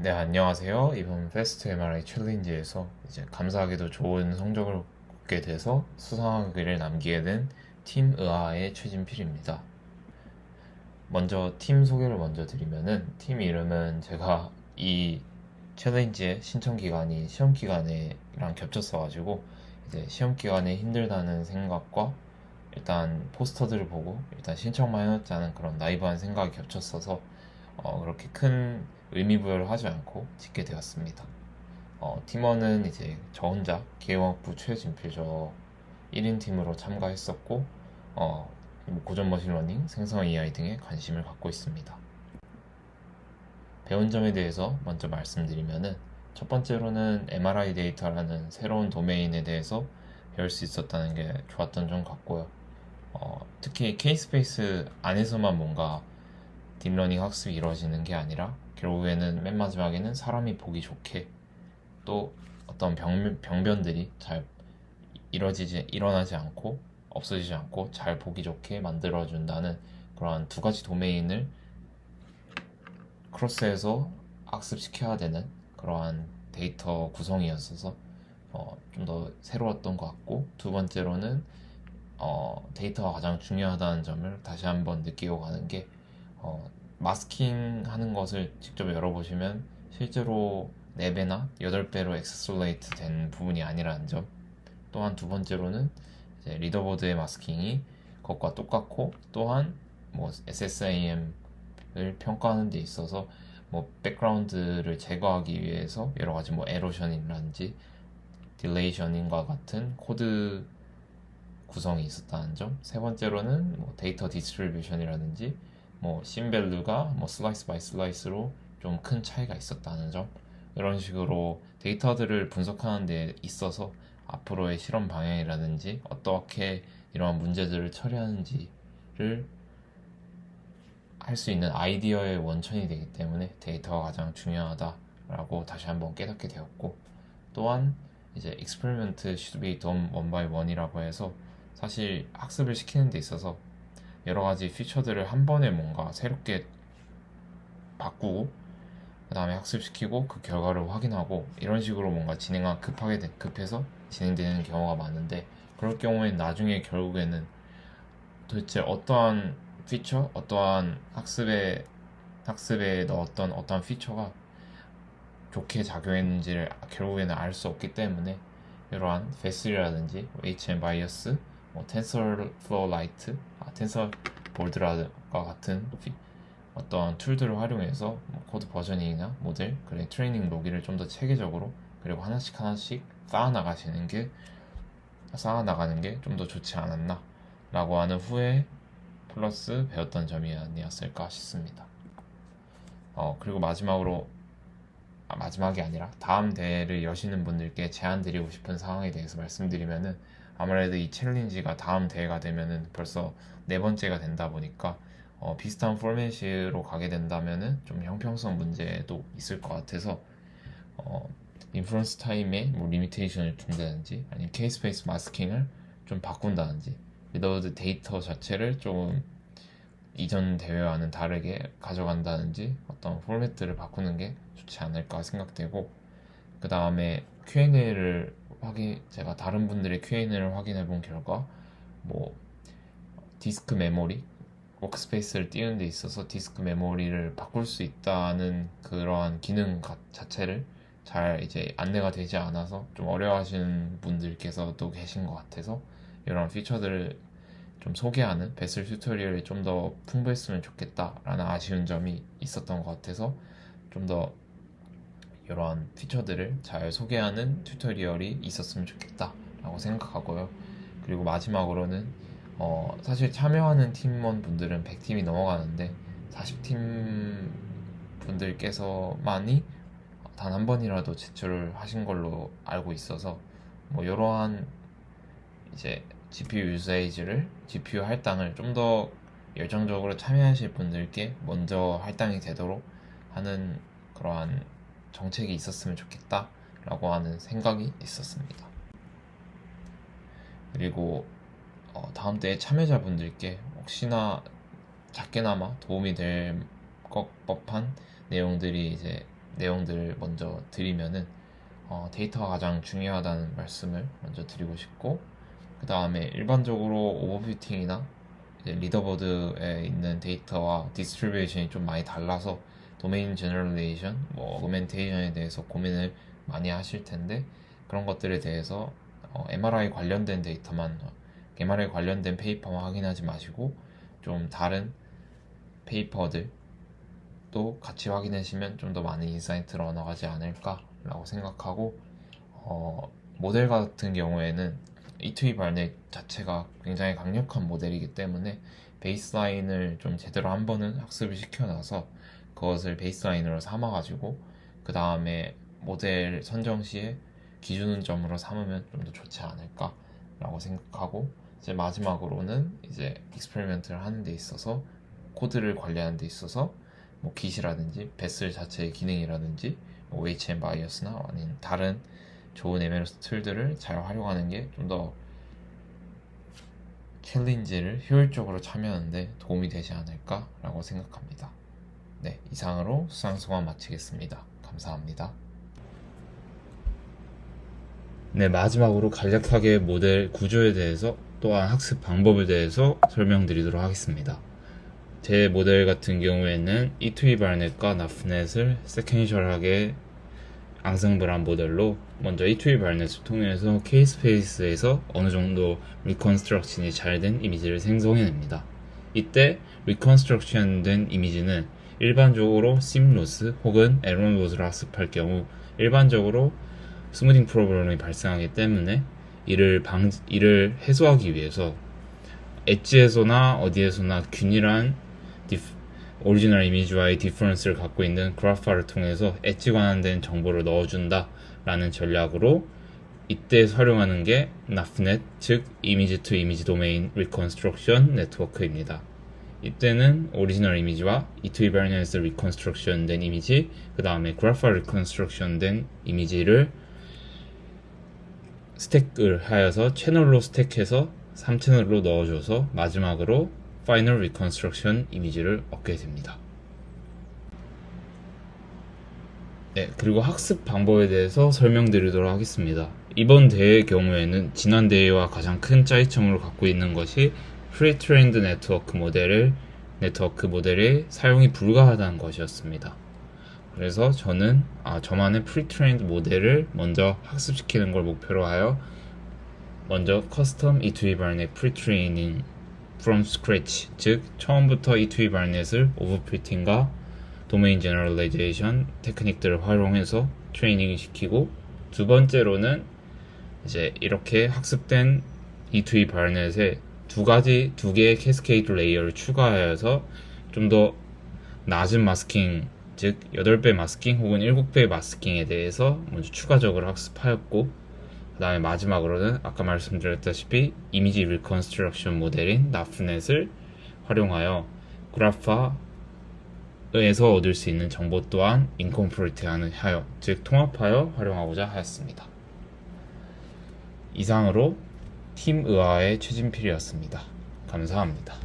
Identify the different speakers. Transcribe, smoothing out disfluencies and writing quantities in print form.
Speaker 1: 네, 안녕하세요. 이번 페스트 MRI 챌린지에서 이제 감사하게도 좋은 성적을 거두게 돼서 수상하기를 남기게 된 팀 의아의 최진필입니다. 먼저 팀 소개를 먼저 드리면은 팀 이름은 제가 이 챌린지의 신청 기간이 시험 기간이랑 겹쳤어가지고 이제 시험 기간에 힘들다는 생각과 일단 포스터들을 보고 일단 신청만 해놓자는 그런 나이브한 생각이 겹쳤어서 그렇게 큰 의미 부여를 하지 않고 짓게 되었습니다. 팀원은 이제 저 혼자 기계공학부 최진필 저 1인 팀으로 참가했었고 뭐 고전 머신러닝, 생성 AI 등에 관심을 갖고 있습니다. 배운 점에 대해서 먼저 말씀드리면은 첫 번째로는 MRI 데이터라는 새로운 도메인에 대해서 배울 수 있었다는 게 좋았던 점 같고요. 특히 K-스페이스 안에서만 뭔가 딥러닝 학습이 이루어지는 게 아니라 결국에는 맨 마지막에는 사람이 보기 좋게 또 어떤 병변들이 잘 일어나지 않고 없어지지 않고 잘 보기 좋게 만들어준다는 그러한 두 가지 도메인을 크로스해서 학습시켜야 되는 그러한 데이터 구성이었어서 좀 더 새로웠던 것 같고, 두 번째로는 데이터가 가장 중요하다는 점을 다시 한번 느끼고 가는 게 마스킹 하는 것을 직접 열어보시면 실제로 4배나 8배로 엑셀러레이트 된 부분이 아니라는 점, 또한 두 번째로는 이제 리더보드의 마스킹이 그것과 똑같고, 또한 뭐 SSIM을 평가하는 데 있어서 뭐 백그라운드를 제거하기 위해서 여러 가지 뭐 에로션이라든지 딜레이션인과 같은 코드 구성이 있었다는 점, 세 번째로는 뭐 데이터 디스트리뷰션이라든지 뭐 심밸류가 뭐 슬라이스 바이 슬라이스로 좀 큰 차이가 있었다는 점, 이런 식으로 데이터들을 분석하는 데 있어서 앞으로의 실험 방향이라든지 어떻게 이러한 문제들을 처리하는지를 할 수 있는 아이디어의 원천이 되기 때문에 데이터가 가장 중요하다라고 다시 한번 깨닫게 되었고, 또한 이제 experiment should be done one by one이라고 해서 사실 학습을 시키는 데 있어서 여러 가지 피처들을 한 번에 뭔가 새롭게 바꾸고 그 다음에 학습시키고 그 결과를 확인하고 이런 식으로 뭔가 급해서 진행되는 경우가 많은데, 그럴 경우엔 나중에 결국에는 도대체 어떠한 피처, 어떠한 학습에 넣었던 어떠한 피처가 좋게 작용했는지를 결국에는 알 수 없기 때문에 이러한 베슬이라든지 HM 바이어스, 뭐 텐서플로우 라이트, 텐서볼드라과 같은 어떤 툴들을 활용해서 뭐 코드 버저닝이나 모델, 그래 트레이닝 로기를 좀 더 체계적으로 그리고 하나씩 쌓아나가는 게 좀 더 좋지 않았나 라고 하는 후에 플러스 배웠던 점이 아니었을까 싶습니다. 그리고 마지막이 아니라 다음 대회를 여시는 분들께 제안 드리고 싶은 상황에 대해서 말씀드리면은, 아무래도 이 챌린지가 다음 대회가 되면은 벌써 4번째가 된다 보니까 비슷한 포맷으로 가게 된다면은 좀 형평성 문제도 있을 것 같아서 인프런스 타임에 뭐 리미테이션을 둔다든지 아니면 K-스페이스 마스킹을 좀 바꾼다든지 위더우드 데이터 자체를 조금 이전 대회와는 다르게 가져간다든지 어떤 포맷들을 바꾸는 게 좋지 않을까 생각되고, 그 다음에 제가 다른 분들의 Q&A를 확인해 본 결과 뭐 디스크 메모리, 워크스페이스를 띄우는 데 있어서 디스크 메모리를 바꿀 수 있다는 그러한 기능 자체를 잘 이제 안내가 되지 않아서 좀 어려워하시는 분들께서도 계신 것 같아서 이런 피처들을 좀 소개하는 베슬 튜토리얼이 좀 더 풍부했으면 좋겠다라는 아쉬운 점이 있었던 것 같아서 좀 더 이러한 피처들을 잘 소개하는 튜토리얼이 있었으면 좋겠다라고 생각하고요. 그리고 마지막으로는 사실 참여하는 팀원 분들은 100팀이 넘어가는데 40팀 분들께서만이 단 한 번이라도 제출을 하신 걸로 알고 있어서 뭐 이러한 이제 GPU 할당을 좀 더 열정적으로 참여하실 분들께 먼저 할당이 되도록 하는 그러한 정책이 있었으면 좋겠다라고 하는 생각이 있었습니다. 그리고 다음 때에 참여자분들께 혹시나 작게나마 도움이 될 법한 내용들이 이제 내용들을 먼저 드리면은 데이터가 가장 중요하다는 말씀을 먼저 드리고 싶고, 그 다음에 일반적으로 오버피팅이나 리더보드에 있는 데이터와 디스트리뷰션이 좀 많이 달라서 도메인 제너럴레이션, 어그멘테이션에 대해서 고민을 많이 하실 텐데, 그런 것들에 대해서 MRI 관련된 데이터만, MRI 관련된 페이퍼만 확인하지 마시고 좀 다른 페이퍼들도 같이 확인하시면 좀 더 많은 인사이트를 얻어가지 않을까라고 생각하고, 모델 같은 경우에는 E2E 발넷 자체가 굉장히 강력한 모델이기 때문에 베이스라인을 좀 제대로 한 번은 학습을 시켜놔서 그것을 베이스라인으로 삼아가지고 그 다음에 모델 선정 시에 기준점으로 삼으면 좀 더 좋지 않을까라고 생각하고, 이제 마지막으로는 이제 익스페리멘트를 하는 데 있어서 코드를 관리하는 데 있어서 깃이라든지 베슬 자체의 기능이라든지 HM 바이어스나 아니면 다른 좋은 MLOS 툴들을 잘 활용하는 게 좀 더 챌린지를 효율적으로 참여하는데 도움이 되지 않을까라고 생각합니다. 네, 이상으로 수상소감 마치겠습니다. 감사합니다.
Speaker 2: 네, 마지막으로 간략하게 모델 구조에 대해서 또한 학습 방법에 대해서 설명드리도록 하겠습니다. 제 모델 같은 경우에는 E2E 발넷과 나프넷을 세퀀셜하게 앙상블한 모델로 먼저 E2E 발넷을 통해서 K-스페이스에서 어느 정도 리컨스트럭션이 잘 된 이미지를 생성해냅니다. 이때 리컨스트럭션 된 이미지는 일반적으로 심 로스 혹은 에런 로스를 학습할 경우 일반적으로 스무딩 프로블럼이 발생하기 때문에 이를 해소하기 위해서 엣지에서나 어디에서나 균일한 오리지널 이미지와의 디퍼런스를 갖고 있는 그래파를 통해서 엣지 관련된 정보를 넣어준다 라는 전략으로 이때 활용하는 게 나프넷, 즉 이미지 투 이미지 도메인 리컨스트럭션 네트워크입니다. 이때는 오리지널 이미지와 E2E 발넷에서 리컨스트럭션 된 이미지, 그 다음에 그래파 리컨스트럭션 된 이미지를 스택을 하여서 채널로 스택해서 3채널로 넣어줘서 마지막으로 파이널 리컨스트럭션 이미지를 얻게 됩니다. 네, 그리고 학습 방법에 대해서 설명드리도록 하겠습니다. 이번 대회의 경우에는 지난 대회와 가장 큰 차이점을 갖고 있는 것이 프리트레인드 네트워크 모델의 사용이 불가하다는 것이었습니다. 그래서 저는 저만의 프리트레인드 모델을 먼저 학습시키는 걸 목표로 하여 먼저 커스텀 E2E 발넷 프리트레이닝 from scratch, 즉 처음부터 E2E 발넷을 오버피팅과 도메인 제너럴라이제이션 테크닉들을 활용해서 트레이닝을 시키고, 두 번째로는 이제 이렇게 학습된 E2E 발넷에 두 개의 캐스케이드 레이어를 추가하여서 좀 더 낮은 마스킹, 즉 8배 마스킹 혹은 7배 마스킹에 대해서 먼저 추가적으로 학습하였고, 그 다음에 마지막으로는 아까 말씀드렸다시피 이미지 리컨스트럭션 모델인 나프넷을 활용하여 그래파에서 얻을 수 있는 정보 또한 인컴플리트하여, 즉 통합하여 활용하고자 하였습니다. 이상으로 팀 의아의 최진필이었습니다. 감사합니다.